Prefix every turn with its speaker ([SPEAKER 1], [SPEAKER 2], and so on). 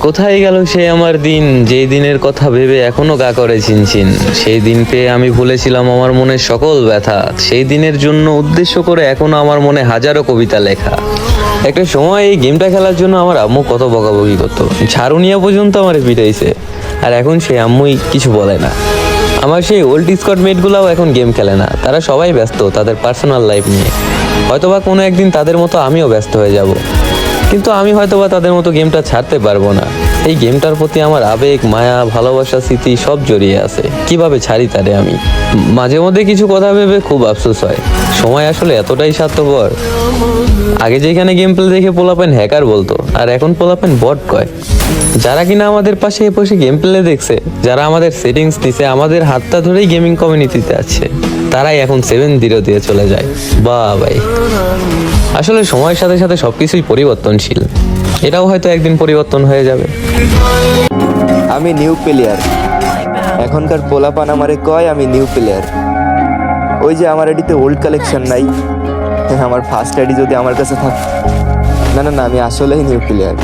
[SPEAKER 1] কোথায় গেল সে আমার দিন, যেই দিনের কথা ভেবে এখনো গা করে চিনচিন। সেই দিন পেয়ে আমি ভুলেছিলাম আমার মনের সকল ব্যথা। সেই দিনের জন্য উদ্দেশ্য করে এখনো আমার মনে হাজারো কবিতা লেখা। একটা সময় এই গেমটা খেলার জন্য আমার আম্মু কত বকাবকি করতো, ঝাড়ুনিয়া পর্যন্ত আমার পিটাইছে। আর এখন সেই আম্মুই কিছু বলে না। আমার সেই ওল্ড স্কট মেটগুলাও এখন গেম খেলে না, তারা সবাই ব্যস্ত তাদের পার্সোনাল লাইফ নিয়ে। হয়তোবা কোনো একদিন তাদের মতো আমিও ব্যস্ত হয়ে যাব, কিন্তু আমি হয়তোবা তাদের মতো গেমটা ছাড়তে পারবো না। এই গেমটার প্রতি আমার আবেগ, মায়া, ভালোবাসা, স্মৃতি সব জড়িয়ে আছে। কিভাবে ছাড়ি তারে আমি? মাঝে মধ্যে কিছু কথা ভেবে খুব আফসোস হয়, সময় আসলে এতটাই স্বার্থপর। আগে যেখানে গেম প্লে দেখে পোলাপেন হ্যাকার বলতো, আর এখন পোলাপেন বট কয়। যারা কিনা আমাদের পাশে বসে গেম প্লে দেখছে, যারা আমাদের সেটিংস নিছে, আমাদের হাতটা ধরেই গেমিং কমিউনিটিতে আছে, তারাই এখন 7-0 দিয়ে চলে যায়। বাহ ভাই, আসলে সময়ের সাথে সাথে সবকিছুই পরিবর্তনশীল। এটাও হয়তো একদিন পরিবর্তন হয়ে যাবে।
[SPEAKER 2] আমি নিউ প্লেয়ার। এখনকার পোলাপান আমারে কয় আমি নিউ প্লেয়ার। ওই যে আমার আইডিতে ওল্ড কালেকশন নাই, আমার ফার্স্ট আইডি যদি আমার কাছে থাক। না না না, আমি আসলেই নিউ প্লেয়ার।